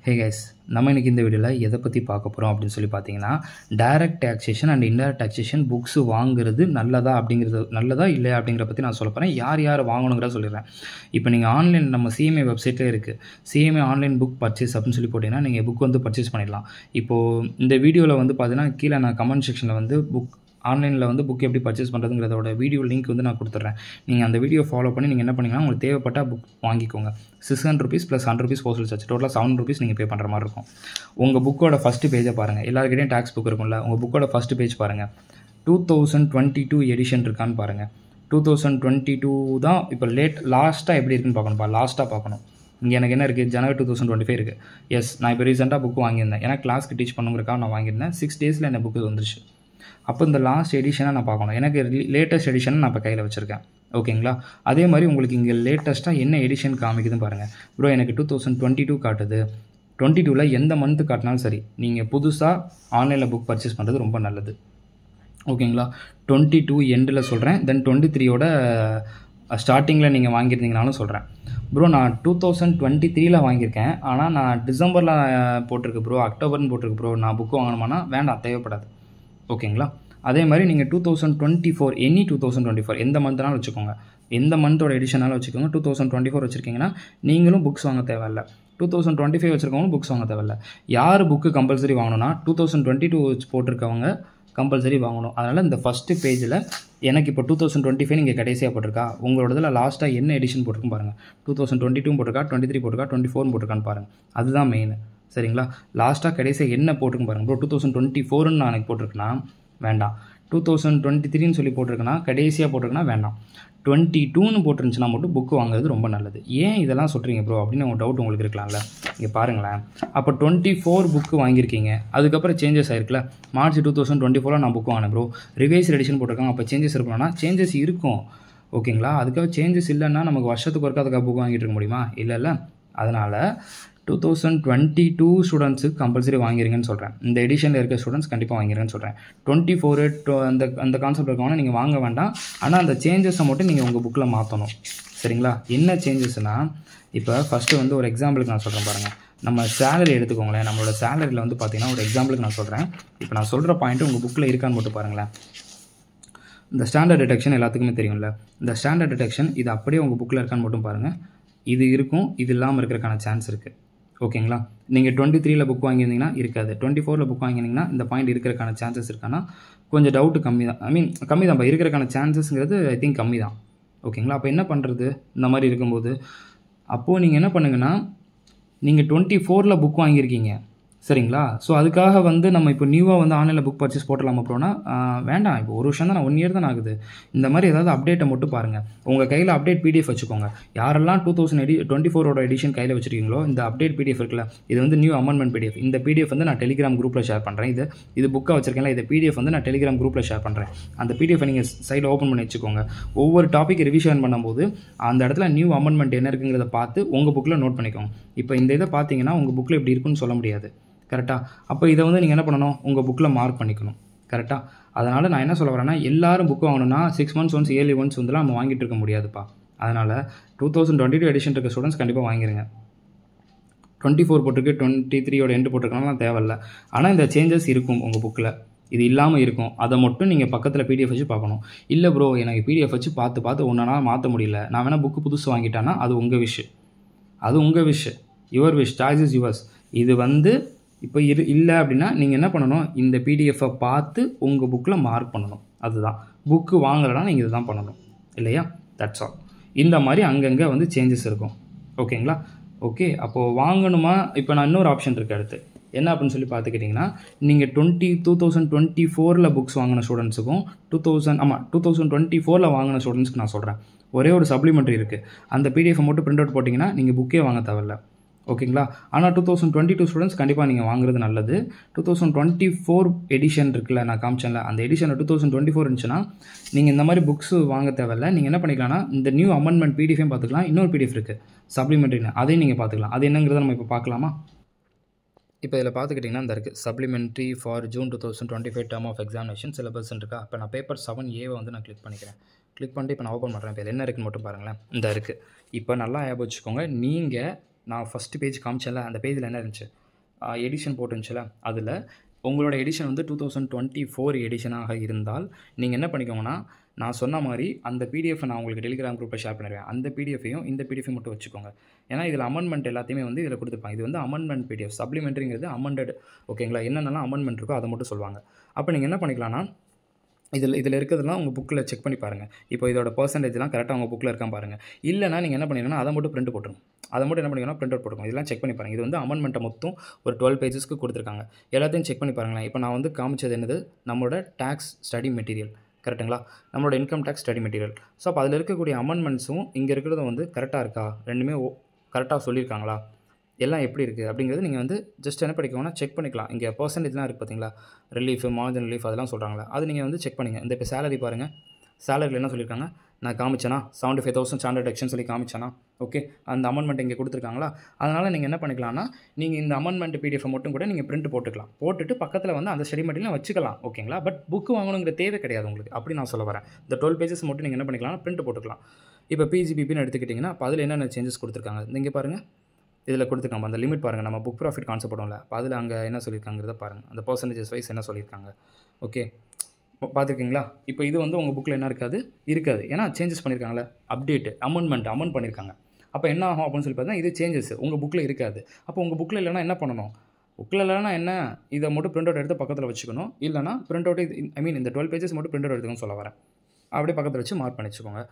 Hey guys, நம்ம இன்றைக்கி இந்த வீடியோவில் எதை பற்றி பார்க்க போகிறோம் அப்படின்னு சொல்லி பார்த்தீங்கன்னா, direct taxation and indirect taxation books வாங்குறது நல்லதா இல்லையா அப்படிங்கிறத பற்றி நான் சொல்ல போகிறேன். யார் யார் வாங்கணுங்கிறத சொல்லிடுறேன். இப்போ நீங்கள் ஆன்லைன் நம்ம சிஎம்ஏ வெப்சைட்லேயே இருக்குது, சிஎம்ஏ ஆன்லைன் புக் பர்ச்சேஸ் அப்படின்னு சொல்லி போட்டிங்கன்னா நீங்கள் புக் வந்து பர்ச்சேஸ் பண்ணிடலாம். இப்போது இந்த வீடியோவில் வந்து பார்த்தீங்கன்னா கீழே நான் கமெண்ட் செக்ஷனில் வந்து ஆன்லைனில் வந்து புக் எப்படி பர்ச்சேஸ் பண்ணுறதுங்கிறதோட வீடியோ லிங்க் வந்து நான் கொடுத்துட்றேன். நீங்கள் அந்த வீடியோ ஃபாலோ பண்ணி நீங்கள் என்ன பண்ணிங்கன்னா உங்களுக்கு தேவைப்பட்டால் புக் வாங்கிக்கோங்க. ₹600 + ₹100 போஸ்டல் சார்ஜ், டோட்டலாக ₹700 நீங்கள் பே பண்ணுற மாதிரி இருக்கும். உங்கள் புக்கோட ஃபஸ்ட்டு பேஜை பாருங்கள். எல்லாருக்கிட்டையும் டேக்ஸ் புக் இருக்கும்ல, உங்கள் புக்கோட ஃபஸ்ட்டு பேஜ் பாருங்கள். 2022 எடிஷன் இருக்கான்னு பாருங்கள். 2022 தான் இப்போ லாஸ்ட்டாக எப்படி இருக்குன்னு பார்க்கணும்ப்பா. லாஸ்ட்டாக பார்க்கணும். இங்கே எனக்கு என்ன இருக்குது, ஜனவரி 2025 இருக்குது. எஸ், நான் இப்போ ரீசெண்டாக புக்கு வாங்கியிருந்தேன். ஏன்னா கிளாஸ்க்கு டீச் பண்ணுங்கிறக்காக நான் வாங்கியிருந்தேன். 6 டேஸில் என்ன புக்கு வந்துருச்சு. அப்போ இந்த லாஸ்ட் எடிஷனை நான் பார்க்கணும். எனக்கு லேட்டஸ்ட் எடிஷனை நான் இப்போ கையில் வச்சுருக்கேன். ஓகேங்களா? அதே மாதிரி உங்களுக்கு இங்கே லேட்டஸ்ட்டாக என்ன எடிஷன் காமிக்குதுன்னு பாருங்கள். ப்ரோ எனக்கு 2022 காட்டுது. 22ல் எந்த மந்த்து காட்டினாலும் சரி, நீங்கள் புதுசாக ஆன்லைனில் புக் பர்ச்சேஸ் பண்ணுறது ரொம்ப நல்லது. ஓகேங்களா? 22 எண்டில் சொல்கிறேன். தென் 23யோட ஸ்டார்டிங்கில் நீங்கள் வாங்கியிருந்தீங்கனாலும் சொல்கிறேன். ப்ரோ நான் 2023ல் வாங்கியிருக்கேன், ஆனால் நான் டிசம்பரில் போட்டிருக்கு ப்ரோ, அக்டோபர்னு போட்டிருக்கு ப்ரோ, நான் புக்கு வாங்கணுமானா வேண்டாம், தேவைப்படாது. ஓகேங்களா? அதே மாதிரி நீங்கள் 2024 எனி 2024 எந்த மந்த்னாலும் வச்சுக்கோங்க, எந்த மந்தோட எடிஷனாலும் வச்சுக்கோங்க. 2024 வச்சுருக்கீங்கன்னா நீங்களும் புக்ஸ் வாங்க தேவையில்லை. 2025 வச்சுருக்கவங்களும் புக்ஸ் வாங்க தேவையில்லை. யார் புக்கு கம்பல்சரி வாங்கணும்னா 2022 போட்டிருக்கவங்க கம்பல்சரி வாங்கணும். அதனால் இந்த ஃபஸ்ட்டு பேஜில் எனக்கு இப்போ 2025 நீங்கள் கடைசியாக போட்டிருக்கா, உங்களோட இதில் லாஸ்ட்டாக என்ன எடிஷன் போட்டிருக்குன்னு பாருங்கள். 2022 போட்டிருக்கா, 23 போட்டிருக்கா, 24 போட்டிருக்கான்னு பாருங்கள். அதுதான் மெயின். சரிங்களா? லாஸ்ட்டாக கடைசியாக என்ன போட்டிருக்குன்னு பாருங்கள். ப்ரோ 2024ன்னு நான் எனக்கு போட்டிருக்கேன்னா வேண்டாம், 2023ன்னு சொல்லி போட்டிருக்கேன்னா கடைசியாக போட்டிருக்கேன்னா வேண்டாம், 22ன்னு போட்டிருந்துச்சுன்னா மட்டும் புக்கு வாங்குறது ரொம்ப நல்லது. ஏன் இதெல்லாம் சொல்கிறீங்க ப்ரோ அப்படின்னு உங்கள் டவுட் உங்களுக்கு இருக்கலாம்ல. இங்கே பாருங்களேன், அப்போ 24 புக்கு வாங்கியிருக்கீங்க, அதுக்கப்புறம் சேஞ்சஸ் ஆயிருக்குல்ல. மார்ச் 2024 நான் புக்கு வாங்கினேன் ப்ரோ, ரிவைஸ் எடிஷன் போட்டிருக்காங்க, அப்போ சேஞ்சஸ் இருக்கணும்னா சேஞ்சஸ் இருக்கும். ஓகேங்களா? அதுக்காக சேஞ்சஸ் இல்லைன்னா நமக்கு வருஷத்துக்கு ஒருக்கா அதுக்காக புக்கு வாங்கிட்டு இருக்க முடியுமா? இல்லைல்ல. அதனால் 2022 ஸ்டூடெண்ட்ஸுக்கு கம்பல்சரி வாங்கிருங்கன்னு சொல்கிறேன். இந்த எடிஷனில் இருக்க ஸ்டூடெண்ட்ஸ் கண்டிப்பாக வாங்கிருங்கன்னு சொல்கிறேன். 24 அந்த கான்செப்ட் இருக்கவங்க நீங்கள் வாங்க வேண்டாம். ஆனால் அந்த சேஞ்சஸை மட்டும் நீங்கள் உங்கள் புக்கில் மாற்றணும். சரிங்களா? என்ன சேஞ்சஸ்னால், இப்போ ஃபஸ்ட்டு வந்து ஒரு எக்ஸாம்பிளுக்கு நான் சொல்கிறேன் பாருங்கள். நம்ம சேலரி எடுத்துக்கோங்களேன். நம்மளோட சேலரியில் வந்து பார்த்தீங்கன்னா ஒரு எக்ஸாம்பிளுக்கு நான் சொல்கிறேன். இப்போ நான் சொல்கிற பாயிண்ட்டு உங்கள் புக்கில் இருக்கான்னு மட்டும் பாருங்களேன். இந்த ஸ்டாண்டர்ட் டிடக்ஷன் எல்லாத்துக்குமே தெரியும்ல. இந்த ஸ்டாண்டர்ட் டிடக்ஷன் இது அப்படியே உங்கள் புக்கில் இருக்கான்னு மட்டும் பாருங்கள். இது இருக்கும், இது இல்லாமல் இருக்கிறதுக்கான சான்ஸ் இருக்குது. ஓகேங்களா? நீங்கள் 23ல் புக் வாங்கியிருந்தீங்கன்னா இருக்காது, 24ல் புக் வாங்கியிருந்தீங்கன்னா இந்த பாயிண்ட் இருக்கிறதுக்கான சான்சஸ் இருக்கான்னா கொஞ்சம் டவுட்டு கம்மி தான். கம்மி தான் இருக்கிறதுக்கான சான்சஸ்ங்கிறது ஐ திங்க் கம்மி தான். ஓகேங்களா? அப்போ என்ன பண்ணுறது இந்த மாதிரி இருக்கும்போது? அப்போது நீங்கள் என்ன பண்ணுங்கன்னா, நீங்கள் 24ல் புக் வாங்கியிருக்கீங்க சரிங்களா? ஸோ அதுக்காக வந்து நம்ம இப்போ நியூவாக வந்து ஆன்லைனில் புக் பர்ச்சேஸ் போட்டலாமா ப்ரோனா வேண்டாம். இப்போ ஒரு வருஷம் தான், 1 இயர் தான் ஆகுது. இந்த மாதிரி ஏதாவது அப்டேட்டை மட்டும் பாருங்கள். உங்கள் கையில் அப்டேட் பிடிஎஃப் வச்சுக்கோங்க. யாரெல்லாம் 2024 எடிஷன் கையில் வச்சுருக்கீங்களோ இந்த அப்டேட் பிடிஎஃப் இருக்குல்ல, இது வந்து நியூ அமெண்ட்மெண்ட் பிடிஎஃப். இந்த பிடிஎஃப் வந்து நான் டெலிகிராம் குரூப்பில் ஷேர் பண்ணுறேன். இது புக்காக வச்சிருக்கேன்ல, இந்த பிடிஎஃப் வந்து நான் டெலிகிராம் குரூப்பில் ஷேர் பண்ணுறேன். அந்த பிடிஎஃப் நீங்கள் சைடில் ஓப்பன் பண்ணி வச்சுக்கோங்க. ஒவ்வொரு டாபிக் ரிவிஷன் பண்ணும்போது அந்த இடத்துல நியூ அமெண்ட்மெண்ட் என்ன இருக்குங்கிறத பார்த்து உங்கள் புக்கில் நோட் பண்ணிக்கோங்க. இப்போ இந்த இதை பார்த்தீங்கன்னா உங்கள் புக்கில் இப்படி இருக்குன்னு சொல்ல முடியாது. கரெக்டாக? அப்போ இதை வந்து நீங்கள் என்ன பண்ணணும், உங்கள் புக்கில் மார்க் பண்ணிக்கணும். கரெக்டாக? அதனால் நான் என்ன சொல்ல வரேன்னா, எல்லாரும் புக்கு வாங்கணும்னா 6 months ஒன்ஸ், இயர்லி ஒன்ஸ் வந்துலாம் நம்ம வாங்கிட்டு இருக்க முடியாதுப்பா. அதனால் 2022 எடிஷன் இருக்க ஸ்டூடெண்ட்ஸ் கண்டிப்பாக வாங்கிருங்க. 24 போட்டிருக்கு, 23யோட எண்டு போட்டிருக்கனாலாம் தேவையில்லை. ஆனால் இந்த சேஞ்சஸ் இருக்கும் உங்கள் புக்கில், இது இல்லாமல் இருக்கும். அதை மட்டும் நீங்கள் பக்கத்தில் பிடிஎஃப் வச்சு பார்க்கணும். இல்லை ப்ரோ எனக்கு பிடிஎஃப் வச்சு பார்த்து ஒன்றா மாற்ற முடியல, நான் வேணால் புக்கு புதுசு வாங்கிட்டேன்னா அது உங்கள் wish, your wish, choice is yours. இது வந்து இப்போ இல்லை அப்படின்னா நீங்கள் என்ன பண்ணணும், இந்த பிடிஎஃப்பை பார்த்து உங்கள் புக்கில் மார்க் பண்ணணும். அதுதான் புக்கு வாங்கலைன்னா நீங்கள் இதுதான் பண்ணணும் இல்லையா? That's all. இந்த மாதிரி அங்கங்கே வந்து சேஞ்சஸ் இருக்கும். ஓகேங்களா? ஓகே, அப்போது வாங்கணுமா? இப்போ நான் இன்னொரு ஆப்ஷன் இருக்குது அடுத்து. என்ன அப்படின்னு சொல்லி பார்த்துக்கிட்டிங்கன்னா, நீங்கள் 2024ல் புக்ஸ் வாங்கின ஸ்டூடெண்ட்ஸுக்கும் 2024ல் வாங்கின ஸ்டூடெண்ட்ஸ்க்கு நான் சொல்கிறேன், ஒரே ஒரு சப்ளிமெண்ட்ரி இருக்குது. அந்த பிடிஎஃப் மட்டும் பிரிண்ட் அவுட் போட்டிங்கன்னா நீங்கள் புக்கே வாங்க தேவையில்ல. ஓகேங்களா? ஆனால் 2022 ஸ்டூடெண்ட்ஸ் கண்டிப்பாக நீங்கள் வாங்குறது நல்லது. 2024 எடிஷன் இருக்குல்ல, நான் காமிச்சேன்ல, அந்த எடிஷனில் 2024 இருந்துச்சுன்னா நீங்கள் இந்த மாதிரி புக்ஸ் வாங்க தேவையில்லை. நீங்கள் என்ன பண்ணிக்கலாம்னா, இந்த நியூ அமெண்ட்மெண்ட் பிடிஎஃபையும் பார்த்துக்கலாம். இன்னொரு பிடிஎஃப் இருக்குது சப்ளிமெண்ட்ரின்னு, அதையும் நீங்கள் பார்த்துக்கலாம். அது என்னங்கிறத நம்ம இப்போ பார்க்கலாமா? இப்போ இதில் பார்த்துக்கிட்டிங்கன்னா இந்த இருக்குது supplementary for June 2025 term of examination syllabus இருக்கா. இப்போ நான் பேப்பர் 7A வந்து நான் கிளிக் பண்ணிக்கிறேன். கிளிக் பண்ணிட்டு இப்போ நான் ஓப்பன் பண்ணுறேன். இப்போ என்ன இருக்குன்னு மட்டும் பாருங்களேன். இந்த இருக்குது. இப்போ நல்லா ஞாபகம் வச்சுக்கோங்க, நீங்கள் நான் ஃபஸ்ட்டு பேஜ் காமிச்சேன்ல, அந்த பேஜில் என்ன இருந்துச்சு, எடிஷன் போட்டுருந்துச்சுல, அதில் உங்களோட எடிஷன் வந்து 2024 எடிஷனாக இருந்தால் நீங்கள் என்ன பண்ணிக்கோங்கன்னா, நான் சொன்ன மாதிரி அந்த பிடிஎஃப் நான் உங்களுக்கு டெலிகிராம் குரூப்பில் ஷேர் பண்ணிடுவேன். அந்த பிடிஎஃபையும் இந்த பிடிஎஃப் மட்டும் வச்சுக்கோங்க. ஏன்னா இதில் அமெண்ட்மெண்ட் எல்லாத்தையுமே வந்து இதில் கொடுத்துருப்பாங்க. இது வந்து அமெண்ட்மெண்ட் பிடிஎஃப். சப்ளிமெண்ட்ரிங்கிறது அமெண்டட். ஓகேங்களா? என்னென்னலாம் அமெண்ட்மெண்ட் இருக்கோ அதை மட்டும் சொல்லுவாங்க. அப்போ நீங்கள் என்ன பண்ணிக்கலாம்னா, இதில் இருக்கிறதெல்லாம் உங்கள் புக்கில் செக் பண்ணி பாருங்கள். இப்போ இதோட பெர்சன்டேஜ்லாம் கரெக்டாக உங்கள் புக்கில் இருக்கான்னு பாருங்கள். இல்லைனா நீங்கள் என்ன பண்ணிங்கன்னா, அதை மட்டும் பிரிண்ட் போட்டுருங்க. அதை மட்டும் என்ன பண்ணிங்கன்னா பிரிண்ட் அவுட் போட்டுக்கோங்க. இதெல்லாம் செக் பண்ணி பாருங்கள். இது வந்து அமெண்ட்மெண்ட்டை மொத்தம் ஒரு 12 பேஜஸ்க்கு கொடுத்துருக்காங்க. எல்லாத்தையும் செக் பண்ணி பாருங்களேன். இப்போ நான் வந்து காமிச்சது என்னது, நம்மளோட டேக்ஸ் ஸ்டடி மெட்டீரியல் கரெக்டுங்களா, நம்மளோட income tax study material. So அப்போ அதில் இருக்கக்கூடிய அமெண்ட்மெண்ட்ஸும் இங்கே இருக்கிறதும் வந்து கரெக்டாக இருக்கா, ரெண்டுமே கரெக்டாக சொல்லியிருக்காங்களா, எல்லாம் எப்படி இருக்குது அப்படிங்கிறது நீங்கள் வந்து ஜஸ்ட் என்ன படிக்கணும்னா செக் பண்ணிக்கலாம். இங்கே பெர்சன்டேஜ்லாம் இருக்குது பார்த்தீங்களா, ரிலீஃப், மார்ஜின் ரிலீஃப் அதெல்லாம் சொல்கிறாங்களா, அது நீங்கள் வந்து செக் பண்ணிங்க. இந்த இப்போ சேலரி பாருங்கள், சேலரியில் என்ன சொல்லியிருக்காங்க, நான் காமிச்சேனா 75,000 ஸ்டாண்டர்ட் டெக்ஷன் சொல்லி காமிச்சேனா, ஓகே, அந்த அமெண்ட்மெண்ட் இங்கே கொடுத்துருக்காங்களா. அதனால் நீங்கள் என்ன பண்ணிக்கலாம்னா, நீங்கள் இந்த அமெண்ட்மெண்ட் பிடிஎஃப் மட்டும் கூட நீங்கள் பிரிண்ட் போட்டுக்கலாம். போட்டுட்டு பக்கத்தில் வந்து அந்த ஸ்டடி மெட்டீரியல் வச்சுக்கலாம். ஓகேங்களா, பட் புக்கு வாங்கணுங்கிற தேவை கிடையாது உங்களுக்கு. அப்படி நான் சொல்ல வரேன். இந்த 12 பேஜஸ் மட்டும் நீங்கள் என்ன பண்ணிக்கலாம்னா பிரிண்ட் போட்டுக்கலாம். இப்போ பிஜிபிபின்னு எடுத்துக்கிட்டிங்கன்னா அப்போ அதில் என்னென்ன சேஞ்சஸ் கொடுத்துருக்காங்க இங்கே பாருங்கள். இதில் கொடுத்துருக்காங்க அந்த லிமிட் பாருங்கள். நம்ம புக் ப்ராஃபிட் கான்செப்ட் போடும்ல, அப்போ அதில் அங்கே என்ன சொல்லியிருக்காங்கிறத பாருங்கள். அந்த பர்சன்டேஜஸ் வைஸ் என்ன சொல்லியிருக்காங்க. ஓகே, பார்த்துருக்கீங்களா. இப்போ இது வந்து உங்கள் புக்கில் என்ன இருக்காது, ஏன்னா சேஞ்சஸ் பண்ணியிருக்காங்களே, அமெண்ட் பண்ணியிருக்காங்க. அப்போ என்ன ஆகும் அப்படின்னு சொல்லி பார்த்தீங்கன்னா, இது சேஞ்சஸ் உங்கள் புக்கில் இருக்காது. அப்போ உங்கள் புக்கில் இல்லைனா என்ன பண்ணணும், புக்கில் இல்லைனா என்ன, இதை மட்டும் பிரிண்ட் அவுட் எடுத்து பக்கத்தில் வச்சுக்கணும். இல்லைனா பிரிண்ட் அவுட் இந்த 12 பேஜஸ் மட்டும் பிரிண்ட் அவுட் எடுத்துக்கணும்னு சொல்ல வரேன். அப்படியே பக்கத்தில் வச்சு மார்க் பண்ணி வச்சுக்கோங்க.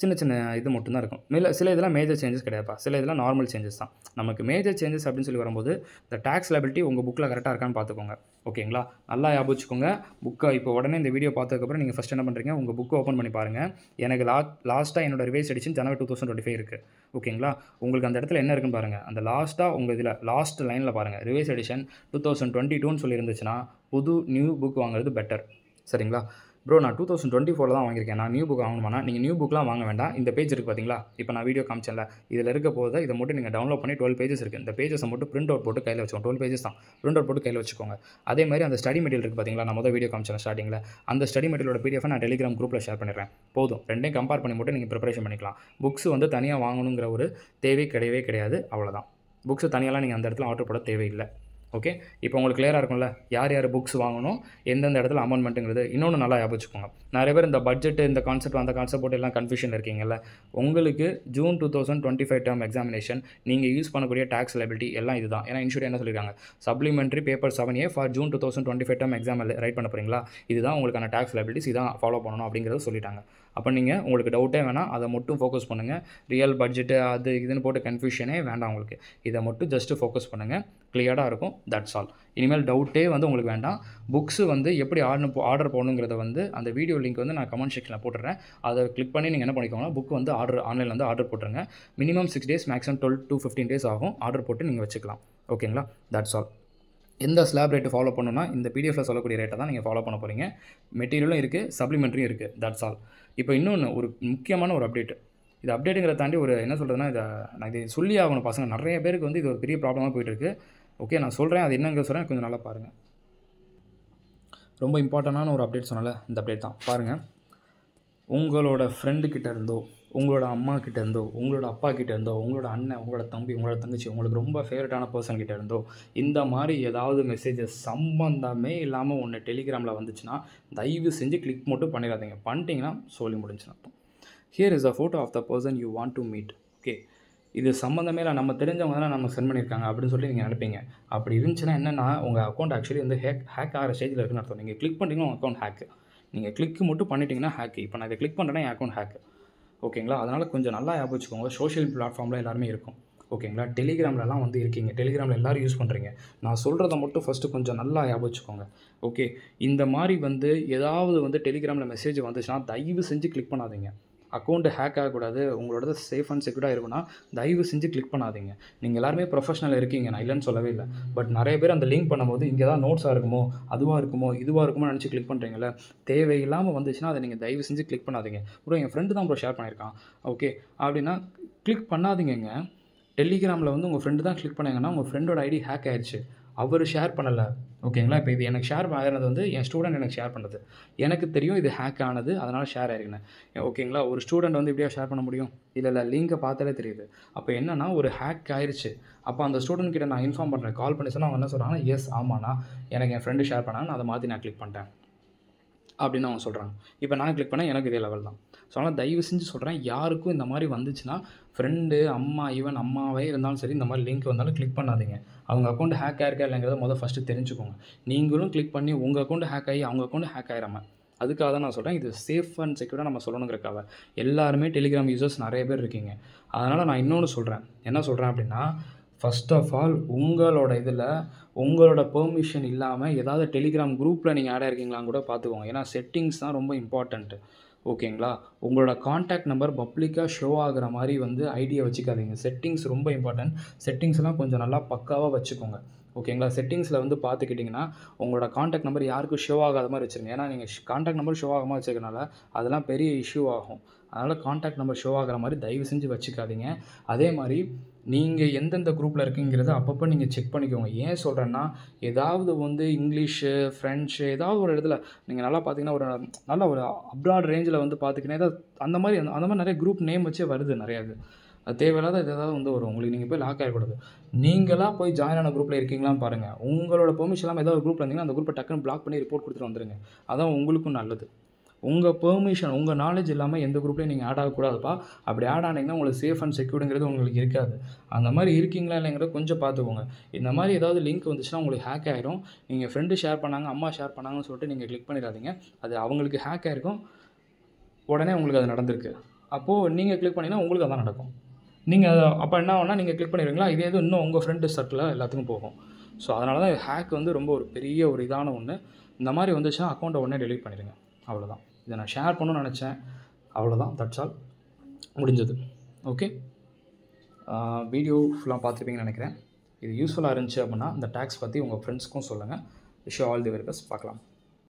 சின்ன சின்ன இது மட்டும் தான் இருக்கும். சில இதெல்லாம் மேஜர் சேஞ்சஸ் கிடையாதுப்பா. சில இதெல்லாம் நார்மல் சேஞ்சஸ் தான். நமக்கு மேஜர் சேஞ்சஸ் அப்படின்னு சொல்லி வரும்போது இந்த டேக்ஸ் லைபிலிட்டி உங்கள் புக்கில் கரெக்டாக இருக்கான்னு பார்த்துக்கோங்க. ஓகேங்களா, நல்லா ஞாபகம் வச்சுக்கோங்க. புக்கை இப்போ உடனே இந்த வீடியோ பார்த்ததுக்கப்புறம் நீங்கள் ஃபஸ்ட் என்ன பண்ணுறீங்க, உங்கள் புக்கை ஓப்பன் பண்ணி பாருங்கள். எனக்கு லாஸ்ட்டாக என்னோட ரிவைஸ் எடிஷன் ஜனவரி 2025 இருக்குது. ஓகேங்களா, உங்களுக்கு அந்த இடத்துல என்ன இருக்குன்னு பாருங்கள். அந்த லாஸ்ட்டாக உங்கள் இதில் லாஸ்ட் லைனில் பாருங்கள், ரிவைஸ் எடிஷன் 2022ன்னு சொல்லி இருந்துச்சுன்னா புது நியூ புக் வாங்குறது பெட்டர். சரிங்களா ப்ரோ, நான் 2024 தான் வாங்கியிருக்கேன், நான் நியூ புக் வாங்கணுமானா, நீங்கள் நியூ புக்லாம் வாங்க வேண்டாம். இந்த பேஜ் இருக்குது பார்த்தீங்களா, இப்போ நான் வீடியோ காமிச்சேன்ல, இதில் இருக்க போது இதை மட்டும் நீங்கள் டவுன்லோட் பண்ணி 12 பேஜஸ் இருக்குது. இந்த பேஜஸை மட்டும் பிரிண்ட் அவுட் போட்டு கையில் வச்சுக்கோங்க. 12 பேஜஸ் தான், பிரிண்ட் அவுட் போட்டு கையில் வச்சுக்கோங்க. அதே மாதிரி அந்த ஸ்டடி மெட்டீரியல் இருக்குது பார்த்தீங்களா, நான் வீடியோ காமிச்சேன் ஸ்டார்டிங்கில், அந்த ஸ்டடி மெட்டீரியலோட பிடிஎஃப் நான் டெலிகிராம் குரூப்பில் ஷேர் பண்ணிடுறேன். போதும், ரெண்டையும் கம்பேர் பண்ணி மட்டும் நீங்கள் ப்ரிப்பரேஷன் பண்ணிக்கலாம். புக்ஸ் வந்து தனியாக வாங்கணுங்கிற ஒரு தேவை கிடையவே கிடையாது. அவ்வளோதான். புக்ஸ் தனியாலாம் நீங்கள் அந்த இடத்துல ஆர்டர் போட தேவையில்லை. ஓகே, இப்போ உங்களுக்கு கிளியராக இருக்கும்ல, யார் யார் புக்ஸ் வாங்கணும், எந்தெந்த இடத்துல அமெண்ட்மெண்ட்டுங்கிறது. இன்னொன்று நல்லா ஞாபகம் வச்சுக்கோங்க. நிறைய பேர் இந்த பட்ஜெட், இந்த கான்செப்ட், அந்த கான்செப்ட் போட்டு எல்லாம் கன்ஃபியூஷன் இருக்கீங்கல்ல. உங்களுக்கு ஜூன் 2025 டேர்ம் எக்ஸாமினேஷன் நீங்கள் யூஸ் பண்ணக்கூடிய டேக்ஸ் லைபிலிட்டி எல்லாம் இதுதான். ஏன்னா இன்சூரன்ஸ் என்ன சொல்லியிருக்காங்க, supplementary paper 7A for June 2025 term exam right பண்ண போகிறீங்களா, இதுதான் உங்களுக்கான டேக்ஸ் லைபிலிட்டிஸ், இதான் ஃபாலோ பண்ணணும் அப்படிங்கிறத சொல்லிட்டாங்க. அப்போ நீங்கள் உங்களுக்கு டவுட்டே வேணாம், அதை மட்டும் ஃபோக்கஸ் பண்ணுங்கள். ரியல் பட்ஜெட்டு அது இதுன்னு போட்டு கன்ஃபியூஷனே வேண்டாம் உங்களுக்கு. இதை மட்டும் ஜஸ்ட்டு ஃபோக்கஸ் பண்ணுங்கள், கிளியராக இருக்கும். That's all. இனிமேல் டவுட்டே வந்து உங்களுக்கு வேண்டாம். புக்ஸு வந்து எப்படி ஆர்டர் போகணுங்கிறத வந்து அந்த வீடியோ லிங்க் வந்து நான் கமெண்ட் செக்ஷனில் போட்டுறேன். அதை கிளிக் பண்ணி நீங்கள் என்ன பண்ணிக்கோங்கன்னா, புக் வந்து ஆன்லைனில் வந்து ஆர்டர் போட்டுருங்க. Minimum 6 days, maximum 12 to 15 days ஆகும். ஆர்டர் போட்டு நீங்கள் வச்சுக்கலாம். ஓகேங்களா, தட்ஸ் ஆல். எந்த ஸ்லாப் ரேட்டு ஃபாலோ பண்ணணும்னா இந்த பிடிஎஃப்பில் சொல்லக்கூடிய ரேட்டை தான் நீங்கள் ஃபாலோ பண்ண போகிறீங்க. மெட்டீரியலும் இருக்குது, சப்ளிமெண்ட்ரியும் இருக்குது. That's all. இப்போ இன்னொன்று ஒரு முக்கியமான ஒரு அப்டேட். இது அப்டேட்டுங்கிறத தாண்டி ஒரு என்ன சொல்கிறதுனா, நான் இதை சொல்லி ஆகணும். பசங்க நிறைய பேருக்கு வந்து இது ஒரு பெரிய ப்ராப்ளமாக போயிட்டுருக்கு. ஓகே, நான் சொல்கிறேன், அது என்னங்க சொல்கிறேன், கொஞ்சம் நல்லா பாருங்கள். ரொம்ப இம்பார்ட்டண்டான ஒரு அப்டேட் சொன்னால இந்த அப்டேட் தான் பாருங்கள். உங்களோட ஃப்ரெண்டுக்கிட்ட இருந்தோ, உங்களோட அம்மா கிட்ட இருந்தோ, உங்களோட அப்பா கிட்ட இருந்தோ, உங்களோட அண்ணன், உங்களோட தம்பி, உங்களோட தங்கச்சி, உங்களுக்கு ரொம்ப ஃபேவரட்டான பர்சன் கிட்ட இருந்தோ இந்த மாதிரி ஏதாவது மெசேஜஸ் சம்பந்தமே இல்லாமல் ஒன்று டெலிகிராமில் வந்துச்சுன்னா தயவு செஞ்சு கிளிக் மட்டும் பண்ணிடாதீங்க. பண்ணிட்டீங்கன்னா சொல்லி முடிஞ்சுன்னு அர்த்தம். Here is a photo of the person you want to meet. Okay, இது சம்மந்தமே இல்லை, நம்ம தெரிஞ்சவங்க தானே நம்ம சென்ட் பண்ணியிருக்காங்க அப்படின்னு சொல்லி நீங்கள் நினைப்பீங்க. அப்படி இருந்துச்சுன்னா என்னென்னா, உங்கள் அக்கௌண்ட் ஆக்சுவலி வந்து ஹேக் ஆகிற ஸ்டேஜில் இருக்குன்னு அர்த்தம். நீங்கள் கிளிக் பண்ணிட்டீங்கன்னா உங்கள் அக்கௌண்ட் ஹேக்கு. நீங்கள் கிளிக் மட்டும் பண்ணிட்டீங்கன்னா ஹேக்கு. இப்போ நான் இதை கிளிக் பண்ணுறேன்னா என் அக்கௌண்ட் ஹேக்கு. ஓகேங்களா, அதனால் கொஞ்சம் நல்லா ஞாபகம் வச்சுக்கோங்க. சோஷியல் பிளாட்ஃபார்மில் எல்லாருமே இருக்கும். ஓகேங்களா, டெலிகிராம்லலாம் வந்து இருக்கீங்க, டெலிகிராமில் எல்லோரும் யூஸ் பண்ணுறீங்க. நான் சொல்கிறத மட்டும் ஃபஸ்ட்டு கொஞ்சம் நல்லா ஞாபகம் வச்சுக்கோங்க. ஓகே, இந்த மாதிரி வந்து ஏதாவது வந்து டெலிகிராமில் மெசேஜ் வந்துச்சுன்னா தயவு செஞ்சு கிளிக் பண்ணாதீங்க. அக்கௌண்ட்டு ஹேக் ஆகக்கூடாது, உங்களோட சேஃப் அண்ட் செக்யூர்டாக இருக்குன்னா தயவு செஞ்சு கிளிக் பண்ணாதீங்க. நீங்கள் எல்லாருமே ப்ரொஃபஷனல் இருக்கீங்க, நான் இல்லைன்னு சொல்லவே இல்லை. பட் நிறைய பேர் அந்த லிங்க் பண்ணும்போது இங்கே தான் நோட்ஸாக இருக்குமோ, அதுவாக இருக்குமோ, இதுவாக இருக்குமோ நினச்சி கிளிக் பண்ணுறீங்களே. தேவையில்லாமல் வந்துச்சுன்னா அதை நீங்கள் தயவு செஞ்சு கிளிக் பண்ணாதீங்க. ப்ரோ என் ஃப்ரெண்டு தான் ப்ரோ ஷேர் பண்ணியிருக்கான், ஓகே அப்படின்னா கிளிக் பண்ணாதீங்க. டெலிகிராமில் வந்து உங்கள் ஃப்ரெண்டு தான் கிளிக் பண்ணாங்கன்னா உங்கள் ஃப்ரெண்டோட ஐடி ஹேக் ஆயிடுச்சு. அவர் ஷேர் பண்ணலை. ஓகேங்களா? இப்போ இது எனக்கு ஷேர் ஆகினது வந்து என் ஸ்டூடெண்ட் எனக்கு ஷேர் பண்ணது. எனக்கு தெரியும் இது ஹேக் ஆனது, அதனால் ஷேர் ஆகிருக்குன்னு. ஓகேங்களா? ஒரு ஸ்டூடெண்ட் வந்து இப்படியா ஷேர் பண்ண முடியும்? இல்லை லிங்கை பார்த்தாலே தெரியுது. அப்போ என்னன்னா ஒரு ஹேக் ஆயிடுச்சு. அப்போ அந்த ஸ்டூடெண்ட் கிட்ட நான் இன்ஃபார்ம் பண்ணுறேன். கால் பண்ணி சொன்னால் அவங்க என்ன சொல்கிறாங்கன்னா, எஸ் ஆமாண்ணா, எனக்கு என் ஃப்ரெண்டு ஷேர் பண்ணாங்க, நான் அதை மாற்றி நான் கிளிக் பண்ணிட்டேன் அப்படின்னு அவங்க சொல்கிறாங்க. இப்போ நான் கிளிக் பண்ணால் எனக்கு இதே லெவல் தான். ஸோ அதனால் தயவு செஞ்சு சொல்கிறேன், யாருக்கும் இந்த மாதிரி வந்துச்சுன்னா ஃப்ரெண்டு, அம்மா, ஈவன் அம்மாவே இருந்தாலும் சரி, இந்த மாதிரி லிங்க் வந்தாலும் கிளிக் பண்ணாதீங்க. அவங்க அக்கௌண்ட் ஹேக் ஆயிருக்கா இல்லைங்கிறத ஃபஸ்ட்டு தெரிஞ்சுக்கோங்க. நீங்களும் கிளிக் பண்ணி உங்கள் அக்கௌண்ட் ஹேக் ஆகி அவங்க அக்கௌண்ட் ஹேக் ஆயிராம. அதுக்காக தான் நான் சொல்கிறேன், இது சேஃப் அண்ட் செக்யூராக நம்ம சொல்லணுங்கிறக்காக. எல்லாருமே டெலிகிராம் யூசர்ஸ் நிறைய பேர் இருக்கீங்க. அதனால் நான் இன்னொன்று சொல்கிறேன். என்ன சொல்கிறேன் அப்படின்னா, ஃபர்ஸ்ட் ஆஃப் ஆல் உங்களோட இதில் உங்களோட பெர்மிஷன் இல்லாமல் ஏதாவது டெலிகிராம் குரூப்பில் நீங்கள் ஆட் ஆகிருக்கீங்களான்னு கூட பார்த்துக்கோங்க. ஏன்னா செட்டிங்ஸ் தான் ரொம்ப இம்பார்ட்டண்ட்டு. ஓகேங்களா? உங்களோட காண்டாக்ட் நம்பர் பப்ளிக்காக ஷோ ஆகிற மாதிரி வந்து ஐடியை வச்சுக்காதீங்க. செட்டிங்ஸ் ரொம்ப இம்பார்ட்டன்ட். செட்டிங்ஸ்லாம் கொஞ்சம் நல்லா பக்காவாக வச்சுக்கோங்க. ஓகேங்களா? செட்டிங்ஸில் வந்து பார்த்துக்கிட்டிங்கன்னா உங்களோட காண்டாக்ட் நம்பர் யாருக்கும் ஷோ ஆகாத மாதிரி வச்சுருங்க. ஏன்னா நீங்கள் காண்டாக்ட் நம்பர் ஷோ ஆகாமல் வச்சுக்கிறனால அதெல்லாம் பெரிய இஷ்யூ ஆகும். அதனால் காண்டாக்ட் நம்பர் ஷோ ஆகிற மாதிரி தயவு செஞ்சு வச்சுக்காதீங்க. அதே மாதிரி நீங்கள் எந்தெந்த குரூப்பில் இருக்கீங்கிறத அப்பப்போ நீங்கள் செக் பண்ணிக்கோங்க. ஏன் சொல்கிறேன்னா, ஏதாவது வந்து இங்கிலீஷு, ஃப்ரெஞ்சு ஏதாவது ஒரு இடத்துல நீங்கள் நல்லா பார்த்தீங்கன்னா ஒரு நல்ல ஒரு அப்ராட் ரேஞ்சில் வந்து பார்த்திங்கன்னா ஏதாவது அந்த மாதிரி நிறைய குரூப் நேம் வச்சே வருது நிறையா. அது தேவையில்லாத ஏதாவது வந்து வரும். உங்களுக்கு நீங்கள் போய் லாக் ஆகிடக்கூடாது. நீங்களாக போய் ஜாயின் ஆன குரூப்பில் இருக்கீங்களான்னு பாருங்கள். உங்களோட பெர்மிஷன் இல்லாமல் ஏதாவது குரூப்பில் இருந்தீங்கன்னா அந்த குரூப்பை டக்குன்னு பிளாக் பண்ணி ரிப்போர்ட் கொடுத்துட்டு வந்துடுங்க. அதான் உங்களுக்கும் நல்லது. உங்கள் பெர்மிஷன், உங்கள் நாலேஜ் இல்லாமல் எந்த குரூப்லையும் நீங்கள் ஆட் ஆகக்கூடாதுப்பா. அப்படி ஆட் ஆனீங்கன்னா உங்களுக்கு சேஃப் அண்ட் செக்யூர்டுங்கிறது உங்களுக்கு இருக்காது. அந்த மாதிரி இருக்கீங்களா இல்லைங்கிறத கொஞ்சம் பார்த்துக்கோங்க. இந்த மாதிரி ஏதாவது லிங்க் வந்துச்சுன்னா உங்களுக்கு ஹேக் ஆகிரும். நீங்கள் ஃப்ரெண்டு ஷேர் பண்ணாங்க, அம்மா ஷேர் பண்ணாங்கன்னு சொல்லிட்டு நீங்கள் கிளிக் பண்ணிடாதீங்க. அது அவங்களுக்கு ஹேக் ஆகிருக்கும். உடனே உங்களுக்கு அது நடந்திருக்கு. அப்போது நீங்கள் கிளிக் பண்ணிங்கன்னா உங்களுக்கு அதான் நடக்கும். நீங்கள் அப்போ என்ன ஆகும்னா நீங்கள் கிளிக் பண்ணிடுவீங்களா, இதே இது இன்னும் உங்கள் ஃப்ரெண்டு சர்க்கிளில் எல்லாத்துக்கும் போகும். ஸோ அதனால தான் ஹேக் வந்து ரொம்ப ஒரு பெரிய ஒரு இதான ஒன்று. இந்த மாதிரி வந்துச்சுன்னா அக்கௌண்ட்டை உடனே டெலீட் பண்ணிடுங்க. அவ்வளோதான். இதை நான் ஷேர் பண்ணணும்னு நினச்சேன். அவ்வளோதான், தட்ஸ் ஆல், முடிஞ்சது. ஓகே, வீடியோ ஃபுல்லாக பார்த்துருப்பீங்கன்னு நினைக்கிறேன். இது யூஸ்ஃபுல்லாக இருந்துச்சு அப்படின்னா இந்த டேக்ஸ் பற்றி உங்கள் ஃப்ரெண்ட்ஸ்க்கும் சொல்லுங்கள். Wish you all the very best. பார்க்கலாம்.